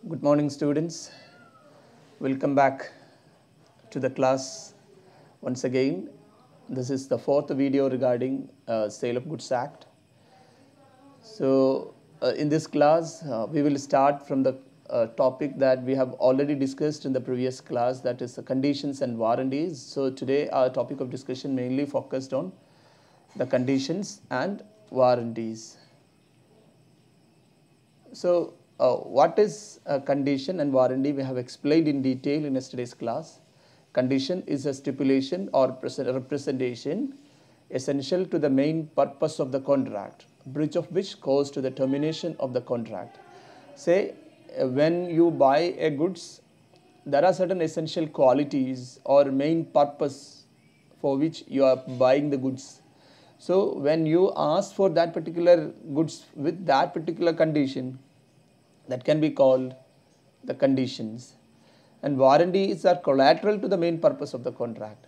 Good morning, students. Welcome back to the class once again. This is the fourth video regarding Sale of Goods Act. So, in this class, we will start from the topic that we have already discussed in the previous class, that is the conditions and warranties. So, today our topic of discussion mainly focused on the conditions and warranties. So, what is a condition and warranty? We have explained in detail in yesterday's class. Condition is a stipulation or representation essential to the main purpose of the contract, breach of which goes to the termination of the contract. Say, when you buy a goods, there are certain essential qualities or main purpose for which you are buying the goods. So, when you ask for that particular goods with that particular condition, that can be called the conditions. And warranties are collateral to the main purpose of the contract.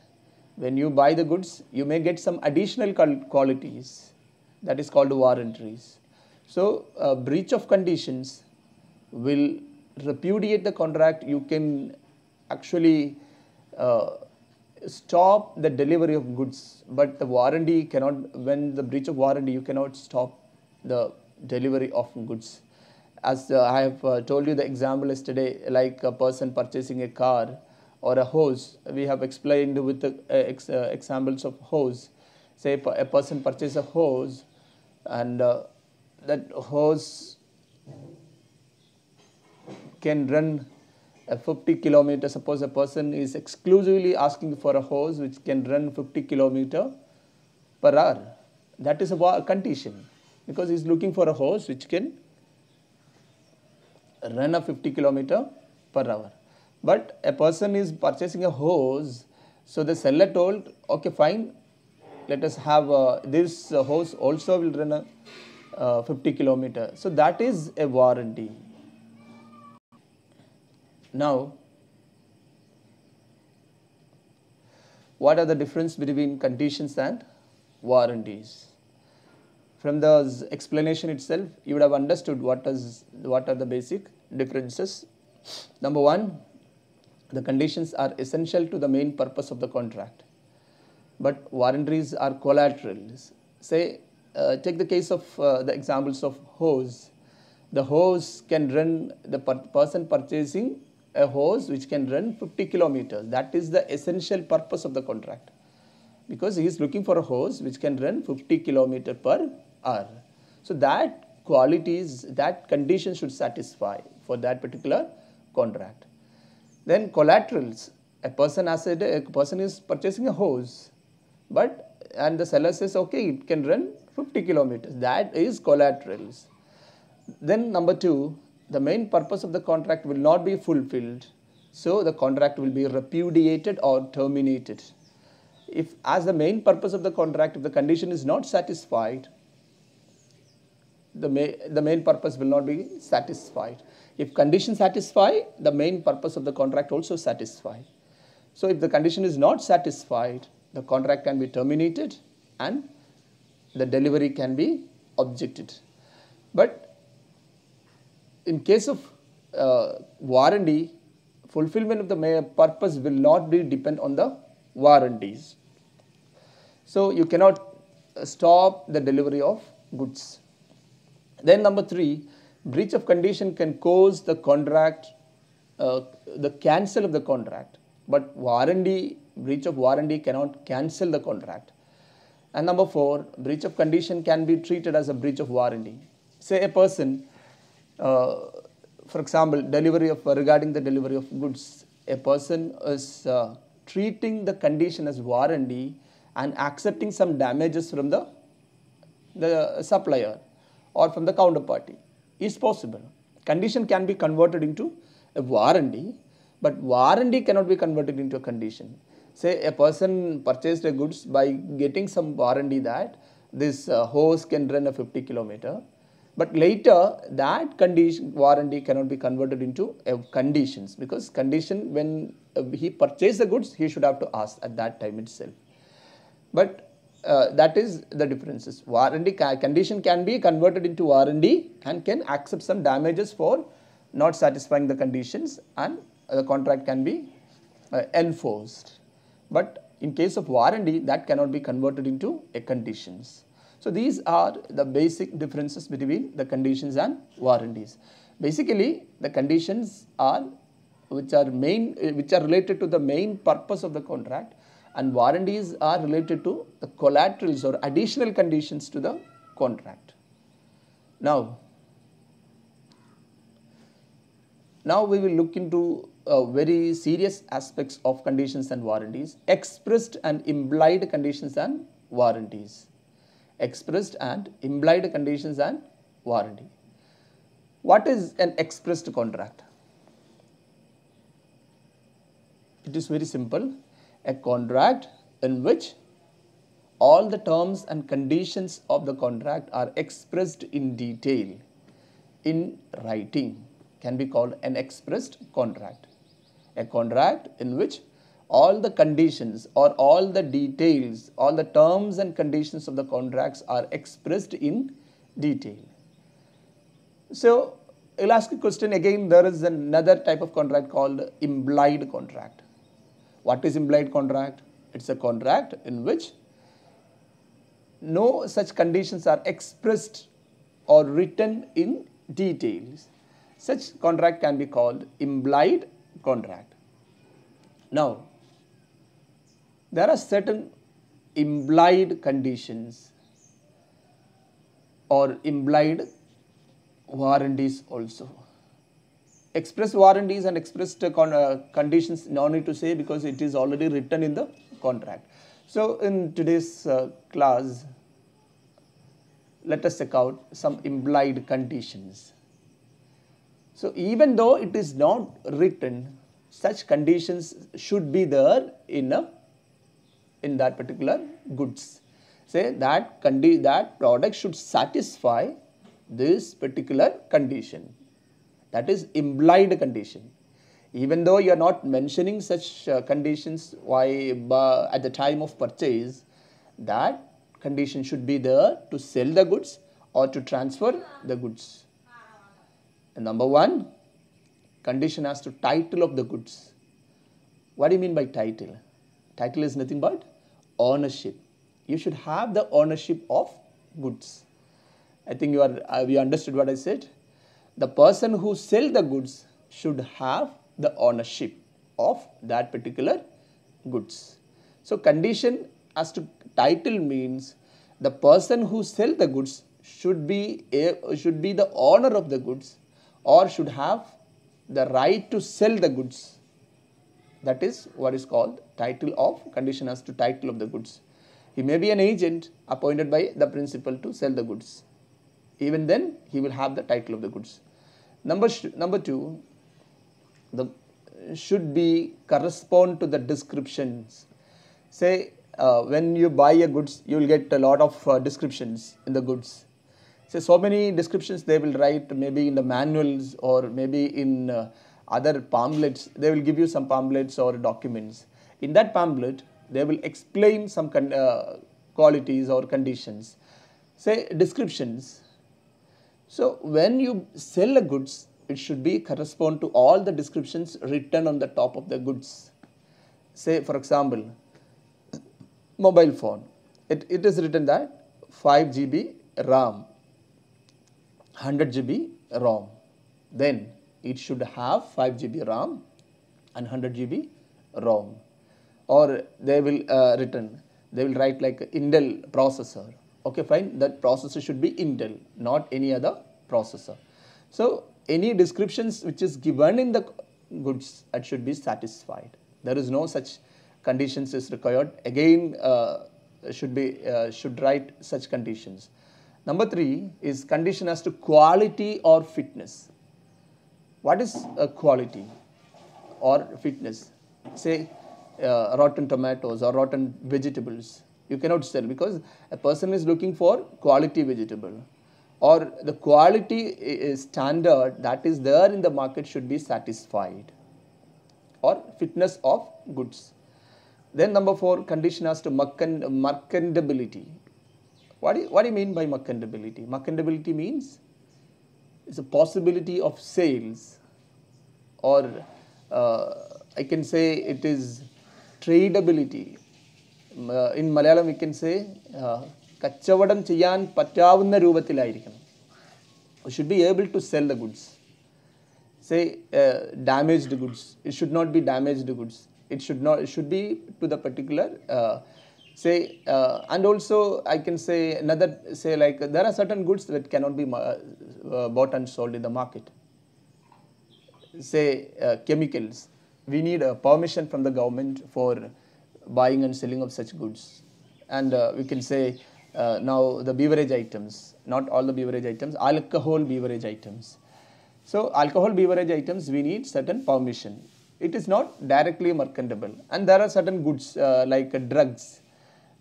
When you buy the goods, you may get some additional qualities, that is called warranties. So, breach of conditions will repudiate the contract. You can actually stop the delivery of goods, but the warranty cannot. When the breach of warranty, you cannot stop the delivery of goods. As I have told you the example yesterday, like a person purchasing a car or a hose. We have explained with the examples of hose. Say a person purchases a hose, and that hose can run 50 kilometers. Suppose a person is exclusively asking for a hose which can run 50 kilometers per hour. That is a condition, because he is looking for a hose which can run a 50 kilometers per hour. But a person is purchasing a hose, so the seller told, okay, fine, let us have this hose also will run a 50 kilometers. So that is a warranty. Now, what are the difference between conditions and warranties? From the explanation itself, you would have understood what are the basic differences. Number one, the conditions are essential to the main purpose of the contract, but warranties are collaterals. Say, take the case of the examples of hose. The hose can run, the person purchasing a hose which can run 50 kilometers. That is the essential purpose of the contract, because he is looking for a hose which can run 50 kilometers per hour. So that qualities, that condition should satisfy for that particular contract. Then collaterals. A person is purchasing a hose, and the seller says, okay, it can run 50 kilometers. That is collaterals. Then number two, the main purpose of the contract will not be fulfilled, so the contract will be repudiated or terminated. If as the main purpose of the contract, if the condition is not satisfied, the main purpose will not be satisfied. If condition satisfy, the main purpose of the contract also satisfy. So if the condition is not satisfied, the contract can be terminated and the delivery can be objected. But in case of warranty, fulfillment of the main purpose will not be depend on the warranties. So you cannot stop the delivery of goods. Then number three, breach of condition can cause the contract, the cancel of the contract, but breach of warranty cannot cancel the contract. And number four, breach of condition can be treated as a breach of warranty. Say a person, for example, regarding the delivery of goods, a person is treating the condition as warranty and accepting some damages from the supplier or from the counterparty. Is possible. Condition can be converted into a warranty, but warranty cannot be converted into a condition. Say a person purchased a goods by getting some warranty that this hose can run a 50 kilometers, but later that condition warranty cannot be converted into a conditions, because condition, when he purchased the goods, he should have to ask at that time itself. But that is the differences. Warranty condition can be converted into warranty and can accept some damages for not satisfying the conditions, and the contract can be enforced. But in case of warranty, that cannot be converted into a conditions. So these are the basic differences between the conditions and warranties. Basically, the conditions are which are related to the main purpose of the contract, and warranties are related to the collaterals or additional conditions to the contract. Now we will look into very serious aspects of conditions and warranties: expressed and implied conditions and warranties. Expressed and implied conditions and warranty. What is an expressed contract? It is very simple. A contract in which all the terms and conditions of the contract are expressed in detail in writing can be called an expressed contract. A contract in which all the conditions or all the details, all the terms and conditions of the contracts are expressed in detail. So, I will ask a question again. There is another type of contract called implied contract. What is implied contract? It's a contract in which no such conditions are expressed or written in details. Such contract can be called implied contract. Now, there are certain implied conditions or implied warranties also. Express warranties and expressed conditions, no need to say because it is already written in the contract. So, in today's class, let us check out some implied conditions. So, even though it is not written, such conditions should be there in that particular goods. Say that product should satisfy this particular condition. That is implied condition. Even though you are not mentioning such conditions at the time of purchase, that condition should be there to sell the goods or to transfer the goods. And number one, condition as to title of the goods. What do you mean by title? Title is nothing but ownership. You should have the ownership of goods. I think you understood what I said. The person who sells the goods should have the ownership of that particular goods. So, condition as to title means the person who sells the goods should be the owner of the goods or should have the right to sell the goods. That is what is called title of condition as to title of the goods. He may be an agent appointed by the principal to sell the goods. Even then, he will have the title of the goods. Number two, should be correspond to the descriptions. Say when you buy a goods, you will get a lot of descriptions in the goods. Say so many descriptions they will write, maybe in the manuals or maybe in other pamphlets. They will give you some pamphlets or documents. In that pamphlet, they will explain some qualities or conditions. Say descriptions. So when you sell a goods, it should be correspond to all the descriptions written on the top of the goods. Say for example, mobile phone. It is written that 5 GB RAM, 100 GB ROM. Then it should have 5 GB RAM and 100 GB ROM. Or they will write like Intel processor. Okay, fine. That processor should be Intel, not any other processor. So any descriptions which is given in the goods, that should be satisfied. There is no such conditions is required. Again, should write such conditions. Number three is condition as to quality or fitness. What is quality or fitness? Say rotten tomatoes or rotten vegetables. You cannot sell because a person is looking for quality vegetable, or the quality standard that is there in the market should be satisfied, or fitness of goods. Then number four, condition as to merchantability. What do you mean by merchantability? Merchantability means is a possibility of sales, or I can say it is tradability. In Malayalam we can say കച്ചവടം ചെയ്യാൻ പറ്റാവുന്ന രൂപത്തിലായിരിക്കണം. We should be able to sell the goods. Say damaged goods, it should not be damaged goods. It should be to the particular and also I can say another, say like there are certain goods that cannot be bought and sold in the market. Say chemicals, we need a permission from the government for buying and selling of such goods. And we can say now the beverage items, not all the beverage items, alcohol beverage items. So alcohol beverage items, we need certain permission. It is not directly merchantable. And there are certain goods like drugs.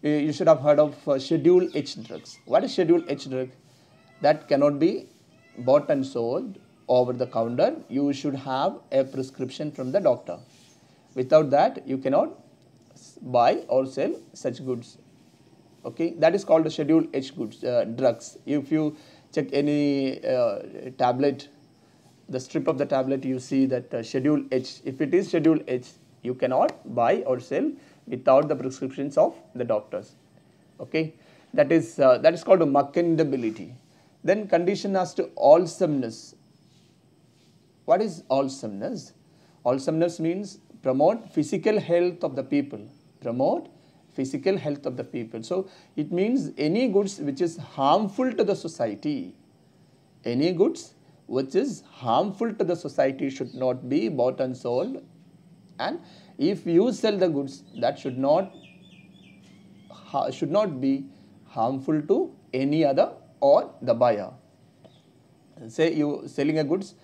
You should have heard of Schedule H drugs. What is Schedule H drug? That cannot be bought and sold over the counter. You should have a prescription from the doctor. Without that, you cannot buy or sell such goods. Okay, that is called the Schedule H goods, drugs. If you check any tablet, the strip of the tablet, you see that Schedule H. If it is Schedule H, you cannot buy or sell without the prescriptions of the doctors. Okay, that is called a merchantability. Then condition as to awesomeness. What is awesomeness? Awesomeness means promote physical health of the people. Promote physical health of the people. So it means any goods which is harmful to the society, any goods which is harmful to the society should not be bought and sold. And if you sell the goods, that should not be harmful to any other or the buyer. Say you selling a goods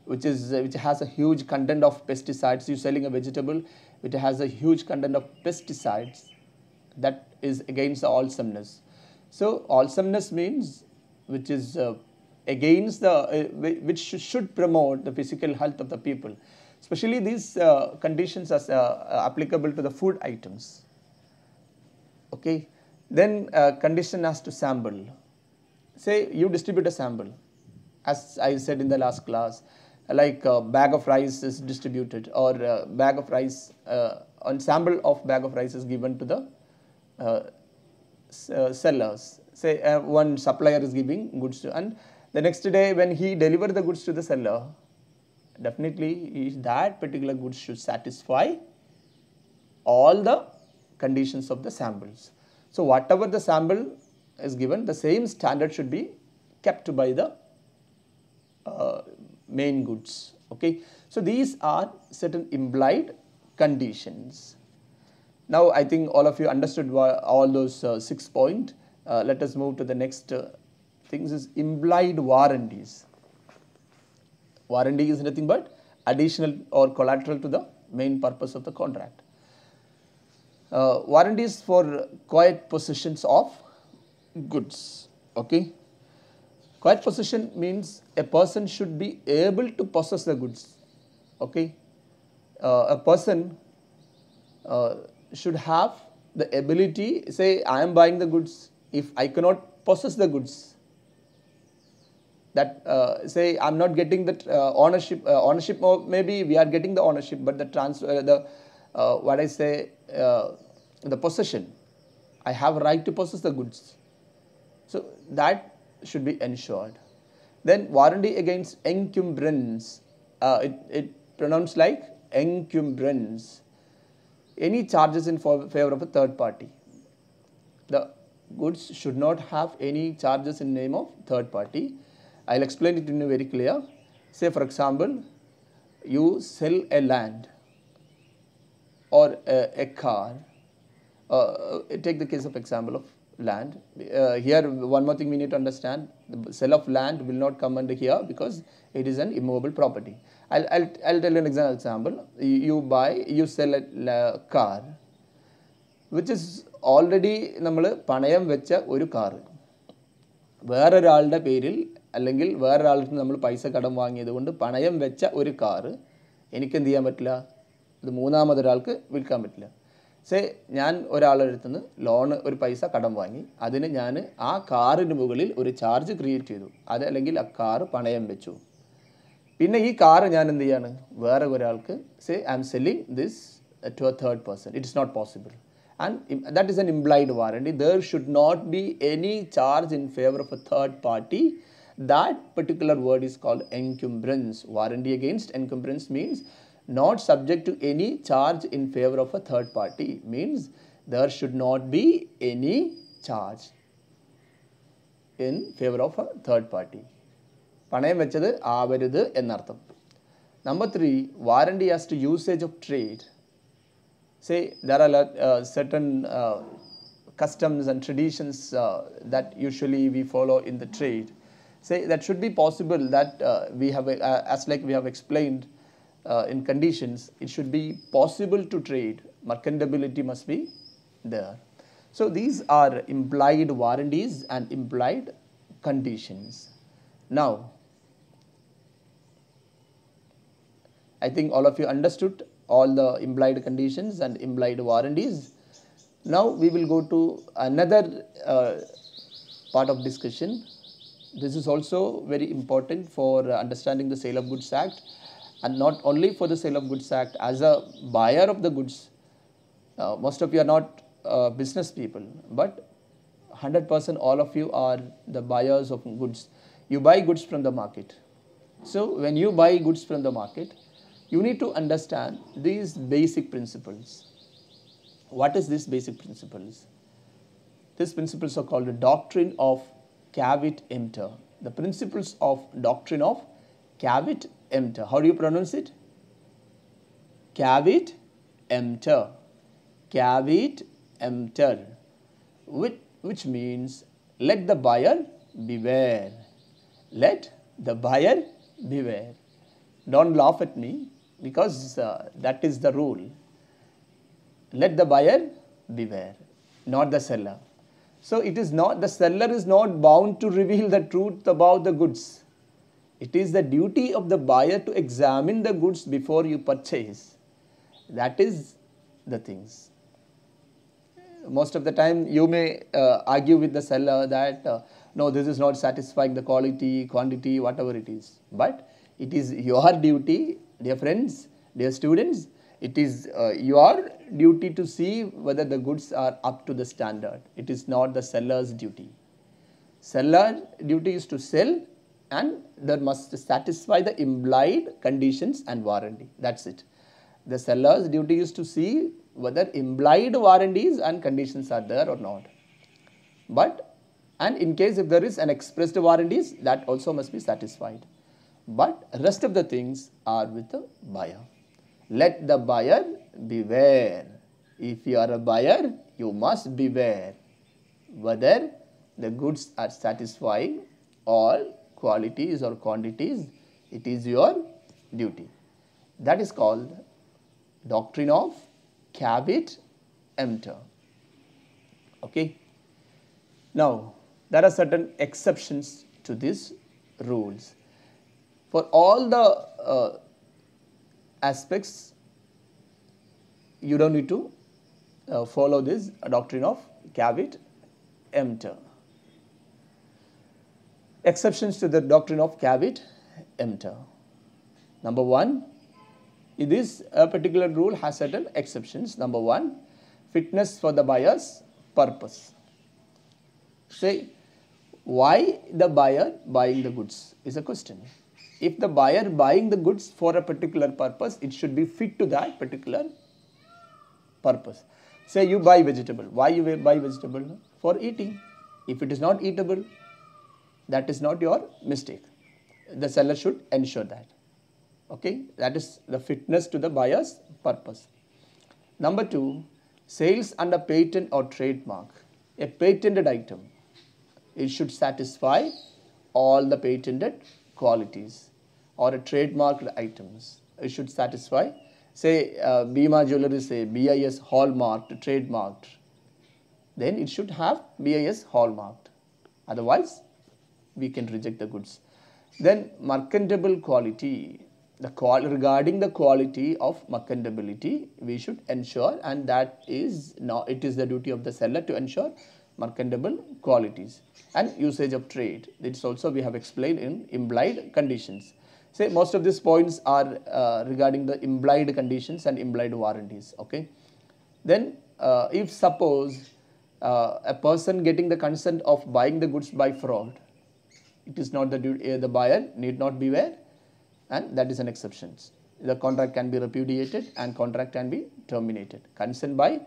which has a huge content of pesticides. You selling a vegetable which has a huge content of pesticides. That is against the awesomeness. So awesomeness means which is against the which should promote the physical health of the people. Especially these conditions are applicable to the food items. Okay. Then condition as to sample. Say you distribute a sample, as I said in the last class, like a bag of rice is distributed, or a bag of rice, on sample of bag of rice is given to the sellers. Say one supplier is giving goods to, and the next day when he delivers the goods to the seller, definitely that particular goods should satisfy all the conditions of the samples. So whatever the sample is given, the same standard should be kept by the main goods. Okay, so these are certain implied conditions. Now I think all of you understood all those 6 points. Let us move to the next things is implied warranties. Warranty is nothing but additional or collateral to the main purpose of the contract. Warranties for quiet possessions of goods. Okay, quiet possession means a person should be able to possess the goods. Okay, a person should have the ability. Say I am buying the goods, if I cannot possess the goods, that say I'm not getting that ownership, or maybe we are getting the ownership, but the transfer, the possession, I have a right to possess the goods. So that should be ensured. Then warranty against encumbrance, it pronounced like encumbrance, any charges in favor of a third party. The goods should not have any charges in name of third party. I'll explain it in a very clear. Say for example, you sell a land or a car. Take the case of example of land. Here one more thing we need to understand, the sale of land will not come under here because it is an immovable property. I'll tell you an example. You sell a car which is already നമ്മൾ പണയം വെച്ച ഒരു car വേറൊരാളുടെ പേരിൽ അല്ലെങ്കിൽ വേറൊരാൾക്ക് നമ്മൾ പൈസ കടം വാങ്ങിയതുകൊണ്ട് പണയം വെച്ച ഒരു കാർ എനിക്ക് എന്ത് ചെയ്യാൻ പറ്റില്ല, ഇത് മൂന്നാമതൊരാൾക്ക് വിൽക്കാൻ പറ്റില്ല. സേ ഞാൻ ഒരാളെടുത്തു നിന്ന് ലോണ് ഒരു പൈസ കടം വാങ്ങി, അതിന് ഞാൻ ആ കാറിന് മുകളിൽ ഒരു ചാർജ് ക്രിയേറ്റ് ചെയ്തു, അത് അല്ലെങ്കിൽ ആ കാറ് പണയം വെച്ചു. പിന്നെ ഈ കാറ് ഞാൻ എന്ത് ചെയ്യാണ്, വേറെ ഒരാൾക്ക്, say I am selling this to a third person. It is not possible. And that is an implied warranty. There should not be any charge in favor of a third party. That particular word is called encumbrance. Warranty against encumbrance means not subject to any charge in favor of a third party. Means there should not be any charge in favor of a third party. പണയം വെച്ചത് ആവരുത് എന്നർത്ഥം. Number 3, warranty as to usage of trade. Say there are certain customs and traditions that usually we follow in the trade. Say that should be possible that we have, as like we have explained in conditions, it should be possible to trade. Merchantability must be there. So these are implied warranties and implied conditions. Now, I think all of you understood all the implied conditions and implied warranties. Now we will go to another part of discussion. This is also very important for understanding the Sale of Goods Act, and not only for the Sale of Goods Act. As a buyer of the goods, most of you are not business people, but 100% all of you are the buyers of goods. You buy goods from the market. So when you buy goods from the market, you need to understand these basic principles. What is these basic principles? These principles are called the doctrine of caveat emptor. The principles of doctrine of caveat emptor. How do you pronounce it? Caveat emptor. Caveat emptor. Which means let the buyer beware. Let the buyer beware. Don't laugh at me, because that is the rule. Let the buyer beware, not the seller. So it is not, the seller is not bound to reveal the truth about the goods. It is the duty of the buyer to examine the goods before you purchase. That is the things. Most of the time you may argue with the seller that no, this is not satisfying the quality, quantity, whatever it is. But it is your duty, dear friends, dear students, it is your duty to see whether the goods are up to the standard. It is not the seller's duty. Seller's duty is to sell, and there must satisfy the implied conditions and warranty. That's it. The seller's duty is to see whether implied warranties and conditions are there or not. And in case if there is an expressed warranties, that also must be satisfied. But rest of the things are with the buyer. Let the buyer beware. If you are a buyer, you must beware whether the goods are satisfying all qualities or quantities. It is your duty. That is called doctrine of caveat emptor. Okay. Now there are certain exceptions to these rules. For all the aspects, you don't need to follow this doctrine of caveat emptor. Exceptions to the doctrine of caveat emptor. Number 1, this particular rule has certain exceptions. Number 1, fitness for the buyer's purpose. Say, why the buyer buying the goods is a question. If the buyer buying the goods for a particular purpose, it should be fit to that particular purpose. Say you buy vegetable. Why you buy vegetable? For eating. If it is not eatable, that is not your mistake. The seller should ensure that. Okay, that is the fitness to the buyer's purpose. Number 2, sales under patent or trademark. A patented item, it should satisfy all the patented qualities. Or a trademarked items, it should satisfy. Say Bima Jewelry, say BIS hallmarked, trademarked, then it should have BIS hallmarked. Otherwise we can reject the goods. Then merchantable quality, regarding the quality of merchantability, we should ensure, and that is now it is the duty of the seller to ensure merchantable qualities. And usage of trade, this also we have explained in implied conditions. Say most of these points are regarding the implied conditions and implied warranties. Okay. Then if suppose a person getting the consent of buying the goods by fraud, it is not the duty, the buyer need not beware, and that is an exception. The contract can be repudiated and contract can be terminated. Consent by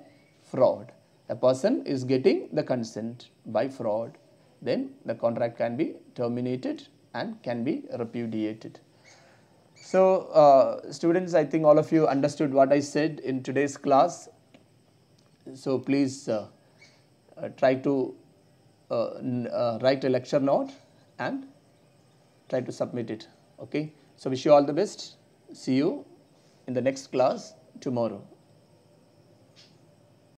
fraud. A person is getting the consent by fraud, then the contract can be terminated and can be repudiated. So students, I think all of you understood what I said in today's class. So please try to write a lecture note and try to submit it. Okay. So wish you all the best. See you in the next class tomorrow.